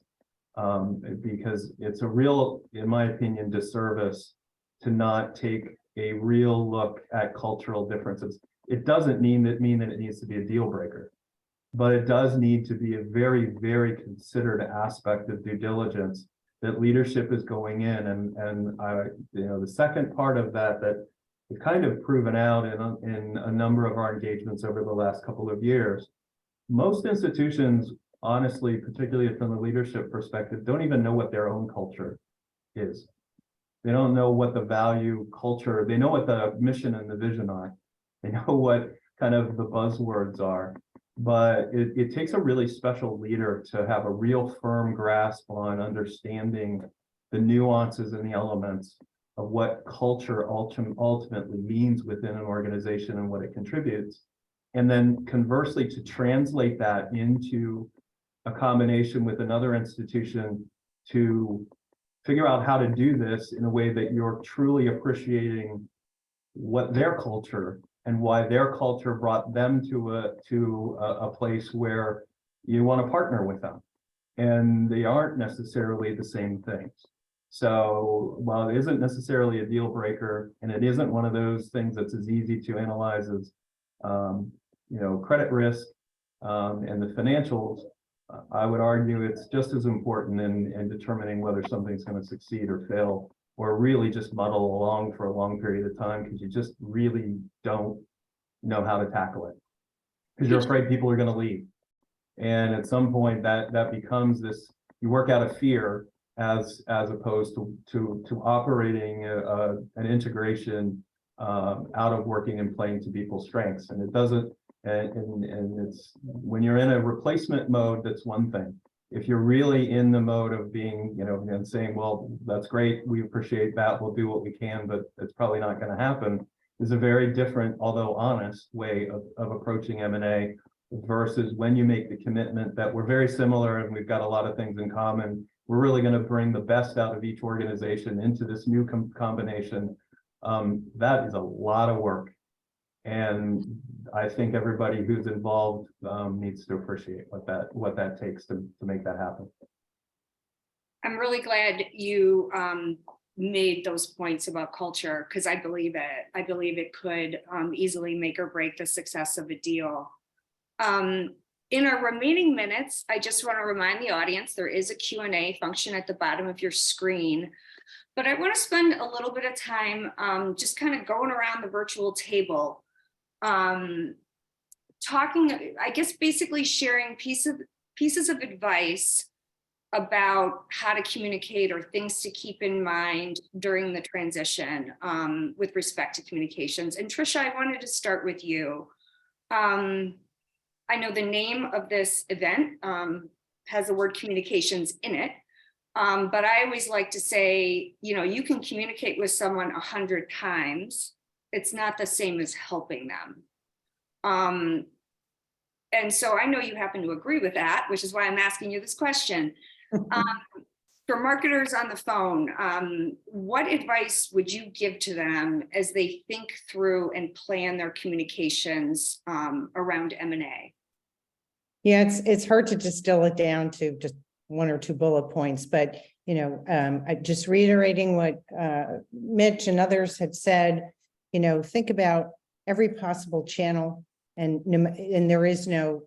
Because it's a real, in my opinion, disservice to not take a real look at cultural differences. It doesn't mean that it needs to be a deal breaker, but it does need to be a very, very considered aspect of due diligence that leadership is going in. And the second part of that we've kind of proven out in a number of our engagements over the last couple of years. Most institutions, honestly, particularly from the leadership perspective, don't even know what their own culture is. They don't know what the value culture, they know what the mission and the vision are. They know what kind of the buzzwords are, but it takes a really special leader to have a real firm grasp on understanding the nuances and the elements of what culture ultimately means within an organization and what it contributes. And then conversely, to translate that into a combination with another institution to figure out how to do this in a way that you're truly appreciating what their culture and why their culture brought them to a place where you want to partner with them. And they aren't necessarily the same things. So while it isn't necessarily a deal breaker, and it isn't one of those things that's as easy to analyze as credit risk and the financials, I would argue it's just as important in determining whether something's going to succeed or fail, or really just muddle along for a long period of time because you just really don't know how to tackle it because you're afraid people are going to leave. And at some point that becomes this, you work out of fear as opposed to operating an integration out of working and playing to people's strengths. And it doesn't, and it's when you're in a replacement mode, that's one thing. If you're really in the mode of being, and saying, well, that's great, we appreciate that, we'll do what we can, but it's probably not going to happen, is a very different, although honest, way of approaching M&A versus when you make the commitment that we're very similar and we've got a lot of things in common. We're really going to bring the best out of each organization into this new combination. That is a lot of work. And I think everybody who's involved needs to appreciate what that takes to make that happen. I'm really glad you made those points about culture, because I believe it. I believe it could easily make or break the success of a deal. In our remaining minutes, I just want to remind the audience there is a Q&A function at the bottom of your screen. But I want to spend a little bit of time just kind of going around the virtual table, talking, I guess, basically sharing pieces of advice about how to communicate or things to keep in mind during the transition with respect to communications. And Trisha, I wanted to start with you. I know the name of this event has the word communications in it, but I always like to say, you can communicate with someone 100 times. It's not the same as helping them. And so I know you happen to agree with that, which is why I'm asking you this question. For marketers on the phone, what advice would you give to them as they think through and plan their communications around M&A? Yeah, it's hard to distill it down to just one or two bullet points, but I just reiterating what Mitch and others have said. Think about every possible channel, and there is no.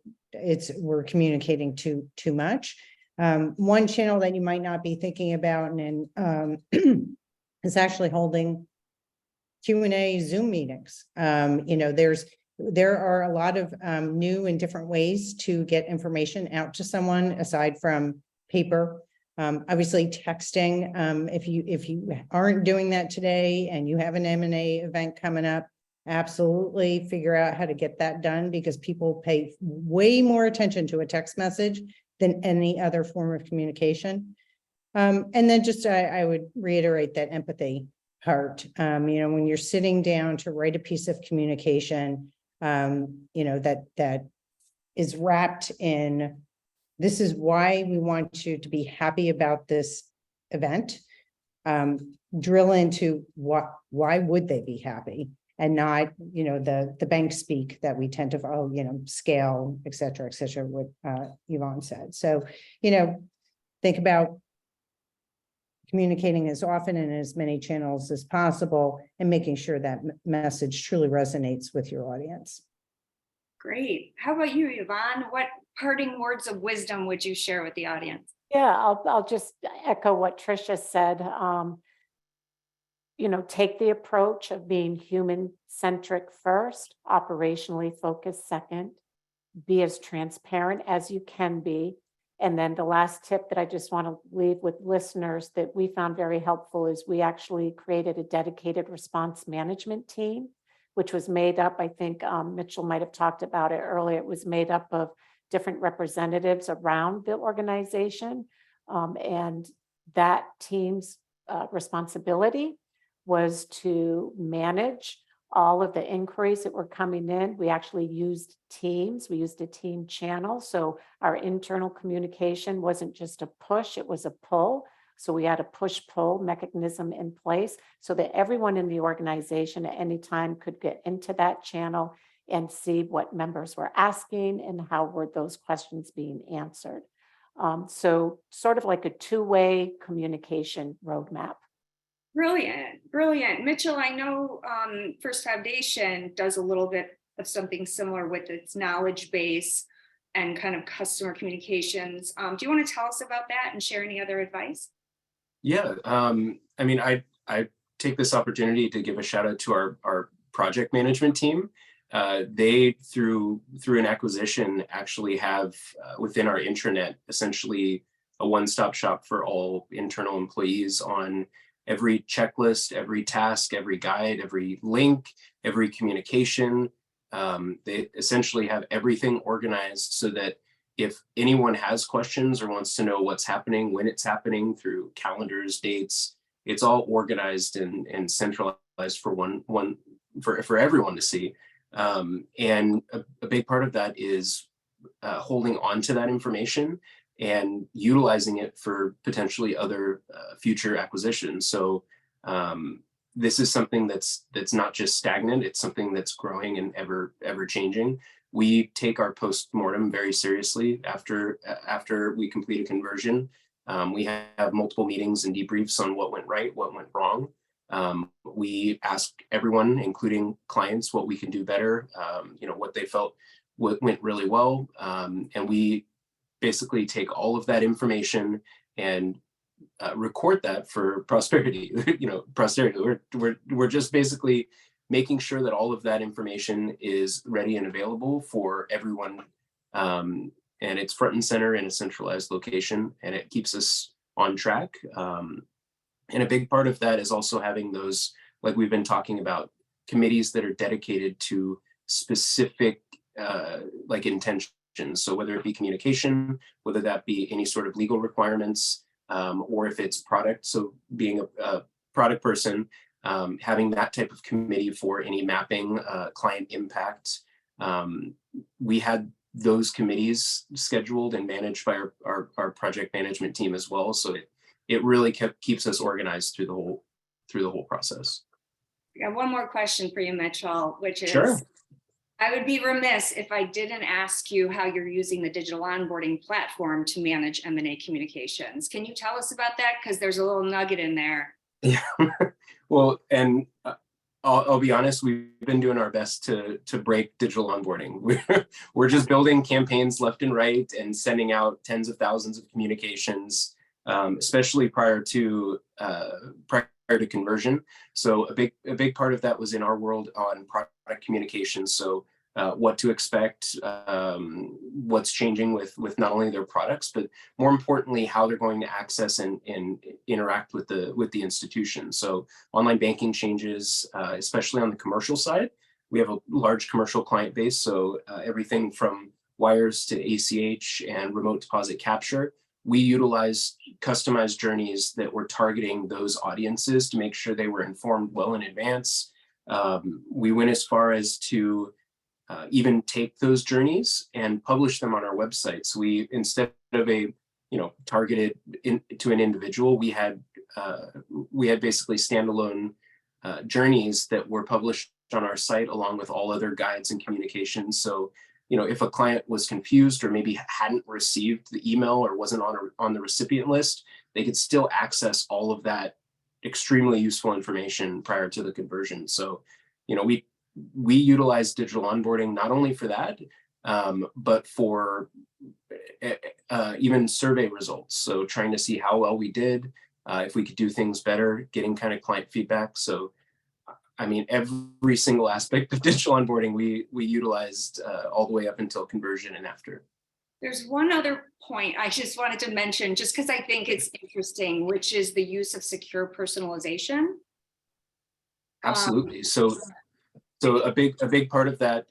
We're communicating too much. One channel that you might not be thinking about and is actually holding Q&A Zoom meetings. There are a lot of new and different ways to get information out to someone aside from paper. Obviously texting. If you aren't doing that today and you have an M&A event coming up, absolutely figure out how to get that done, because people pay way more attention to a text message than any other form of communication. And then just I would reiterate that empathy part. When you're sitting down to write a piece of communication, that is wrapped in, this is why we want you to be happy about this event. Drill into why would they be happy, and not, the bank speak that we tend to, scale, et cetera, what Yvonne said. So, think about communicating as often and as many channels as possible, and making sure that message truly resonates with your audience. Great. How about you, Yvonne? What parting words of wisdom would you share with the audience? Yeah, I'll just echo what Tricia said. Take the approach of being human-centric first, operationally focused second, be as transparent as you can be. And then the last tip that I just want to leave with listeners that we found very helpful is we actually created a dedicated response management team, which was made up, I think Mitchell might have talked about it earlier, it was made up of different representatives around the organization. And that team's responsibility was to manage all of the inquiries that were coming in. We actually used Teams. We used a team channel. So our internal communication wasn't just a push, it was a pull. So we had a push-pull mechanism in place so that everyone in the organization at any time could get into that channel and see what members were asking and how were those questions being answered. So sort of like a two-way communication roadmap. Brilliant. Mitchell, I know First Foundation does a little bit of something similar with its knowledge base and kind of customer communications. Do you want to tell us about that and share any other advice? Yeah, I take this opportunity to give a shout out to our project management team. They, through an acquisition, actually have within our intranet essentially a one-stop shop for all internal employees on every checklist, every task, every guide, every link, every communication. They essentially have everything organized so that if anyone has questions or wants to know what's happening, when it's happening, through calendars, dates, it's all organized and centralized for everyone to see. And a big part of that is holding on to that information and utilizing it for potentially other future acquisitions. So this is something that's not just stagnant, it's something that's growing and ever changing. We take our post-mortem very seriously after we complete a conversion. We have multiple meetings and debriefs on what went right, what went wrong. We ask everyone, including clients, what we can do better, what they felt went really well. And we basically take all of that information and record that for prosperity. Posterity. We're just basically making sure that all of that information is ready and available for everyone. And it's front and center in a centralized location, and it keeps us on track. And a big part of that is also having those, like we've been talking about, committees that are dedicated to specific intentions. So whether it be communication, whether that be any sort of legal requirements, or if it's product. So being a product person, having that type of committee for any mapping, client impact. We had those committees scheduled and managed by our project management team as well. So it really keeps us organized through the whole process. I got one more question for you, Mitchell, which is, Sure. I would be remiss if I didn't ask you how you're using the digital onboarding platform to manage M&A communications. Can you tell us about that? Because there's a little nugget in there. Yeah. Well, and I'll be honest, we've been doing our best to break digital onboarding. We're just building campaigns left and right and sending out tens of thousands of communications, especially prior to conversion. So a big part of that was in our world on product communications. So what to expect, what's changing with not only their products, but more importantly, how they're going to access and interact with the institution. So online banking changes, especially on the commercial side. We have a large commercial client base. So everything from wires to ACH and remote deposit capture. We utilized customized journeys that were targeting those audiences to make sure they were informed well in advance. We went as far as to even take those journeys and publish them on our website. So we, instead of targeted to an individual, we had basically standalone journeys that were published on our site along with all other guides and communications. So if a client was confused or maybe hadn't received the email or wasn't on the recipient list, they could still access all of that extremely useful information prior to the conversion. So, we utilize digital onboarding not only for that, but for even survey results. So trying to see how well we did, if we could do things better, getting kind of client feedback. So every single aspect of digital onboarding we utilized all the way up until conversion and after. There's one other point I just wanted to mention, just because I think it's interesting, which is the use of secure personalization. Absolutely. So a big part of that.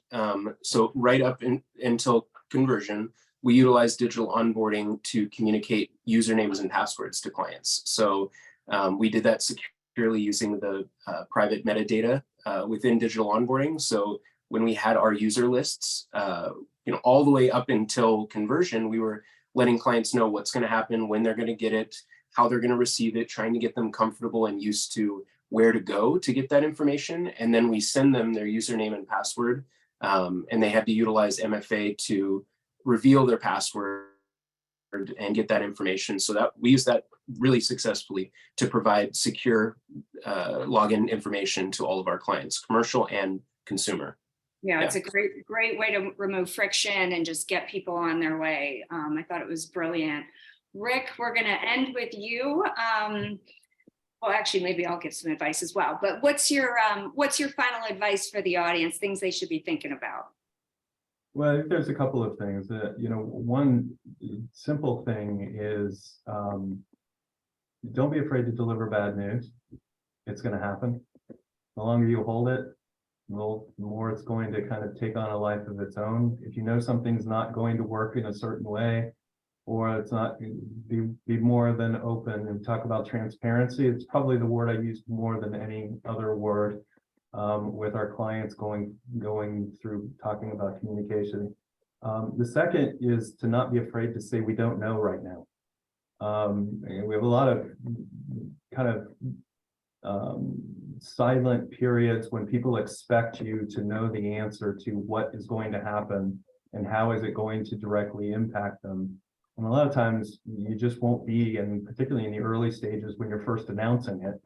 So right up until conversion, we utilize digital onboarding to communicate usernames and passwords to clients. So we did that securely using the private metadata within digital onboarding. So when we had our user lists, all the way up until conversion, we were letting clients know what's going to happen, when they're going to get it, how they're going to receive it, trying to get them comfortable and used to where to go to get that information. And then we send them their username and password, and they had to utilize MFA to reveal their password and get that information. So that we use that really successfully to provide secure login information to all of our clients, commercial and consumer. Yeah, it's a great way to remove friction and just get people on their way. I thought it was brilliant. Rick, we're going to end with you. Well, actually, maybe I'll give some advice as well. But what's your final advice for the audience? Things they should be thinking about? Well, I think there's a couple of things that, one simple thing is don't be afraid to deliver bad news. It's going to happen. The longer you hold it, the more it's going to kind of take on a life of its own. If you know something's not going to work in a certain way, or it's not, be more than open and talk about transparency. It's probably the word I use more than any other word with our clients going through talking about communication. The second is to not be afraid to say we don't know right now. And we have a lot of kind of silent periods when people expect you to know the answer to what is going to happen and how is it going to directly impact them. And a lot of times you just won't be, and particularly in the early stages when you're first announcing it,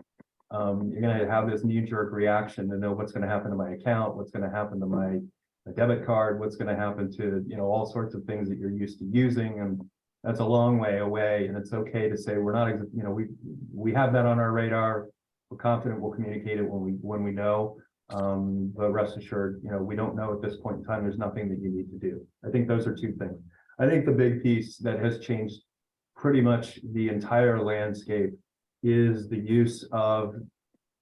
you're going to have this knee-jerk reaction to know what's going to happen to my account, what's going to happen to my debit card, what's going to happen to all sorts of things that you're used to using, and that's a long way away. And it's okay to say we're not, we have that on our radar. We're confident we'll communicate it when we know. But rest assured, we don't know at this point in time. There's nothing that you need to do. I think those are two things. I think the big piece that has changed pretty much the entire landscape is the use of,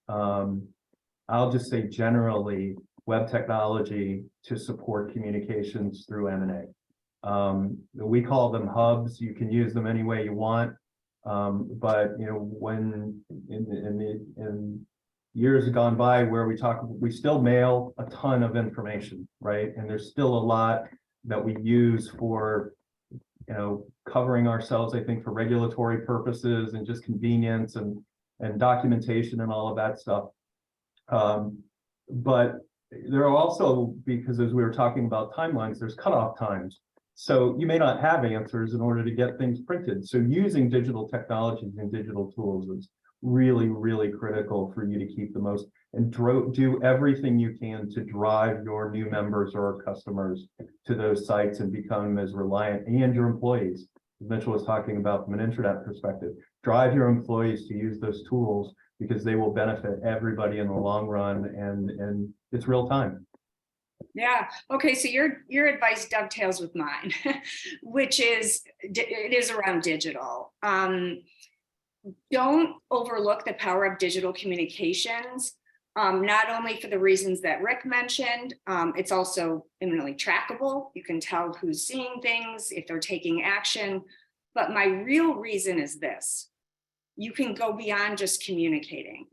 I'll just say generally, web technology to support communications through M&A. We call them hubs. You can use them any way you want. But when in years gone by where we still mail a ton of information, right? And there's still a lot that we use for covering ourselves, I think, for regulatory purposes and just convenience and documentation and all of that stuff. But there are also, because as we were talking about timelines, there's cutoff times. So you may not have answers in order to get things printed. So using digital technologies and digital tools is really, really critical for you to keep the most and do everything you can to drive your new members or customers to those sites and become as reliant, and your employees, as Mitchell was talking about from an intranet perspective, drive your employees to use those tools because they will benefit everybody in the long run, and it's real time. Yeah. Okay. So your advice dovetails with mine, which is it is around digital. Don't overlook the power of digital communications. Not only for the reasons that Rick mentioned, it's also eminently trackable. You can tell who's seeing things, if they're taking action. But my real reason is this: you can go beyond just communicating.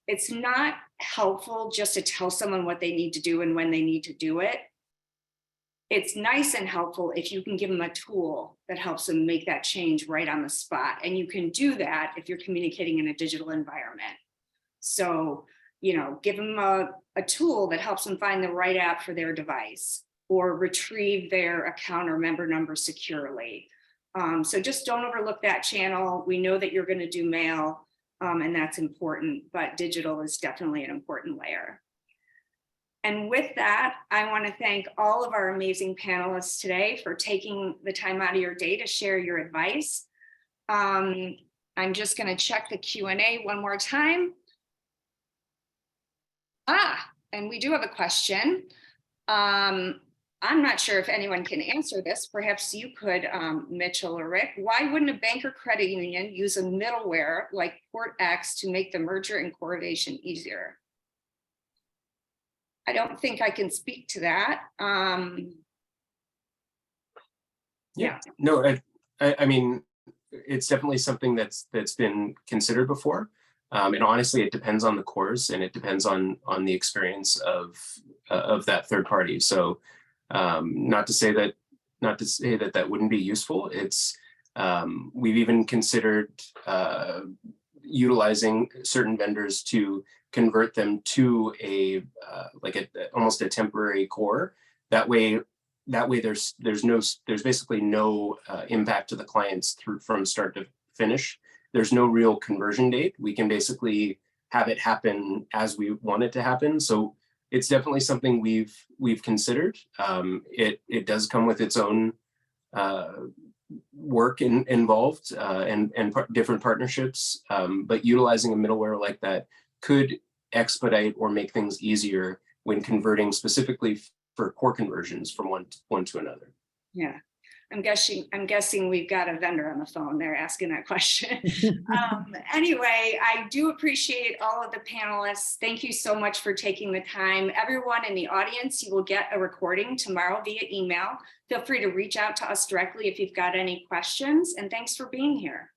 It's not helpful just to tell someone what they need to do and when they need to do it. It's nice and helpful if you can give them a tool that helps them make that change right on the spot. And you can do that if you're communicating in a digital environment. So, give them a tool that helps them find the right app for their device, or retrieve their account or member number securely. So just don't overlook that channel. We know that you're going to do mail, and that's important, but digital is definitely an important layer. And with that, I want to thank all of our amazing panelists today for taking the time out of your day to share your advice. I'm just going to check the Q&A one more time. And we do have a question. I'm not sure if anyone can answer this. Perhaps you could, Mitchell or Rick. Why wouldn't a bank or credit union use a middleware like PortX to make the merger and coordination easier? I don't think I can speak to that. No, I mean, it's definitely something that's been considered before. And honestly, it depends on the course, and it depends on the experience of that third party. So not to say that that wouldn't be useful. It's we've even considered utilizing certain vendors to convert them to almost a temporary core. That way there's basically no impact to the clients from start to finish. There's no real conversion date. We can basically have it happen as we want it to happen. So it's definitely something we've considered. It does come with its own work involved and different partnerships, but utilizing a middleware like that could expedite or make things easier when converting specifically for core conversions from one to another. Yeah. I'm guessing we've got a vendor on the phone there asking that question. Anyway, I do appreciate all of the panelists. Thank you so much for taking the time. Everyone in the audience, you will get a recording tomorrow via email. Feel free to reach out to us directly if you've got any questions. And thanks for being here.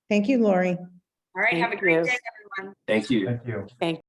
Thank you, Lori. All right, have a great day, everyone. Thank you. Thank you. Thank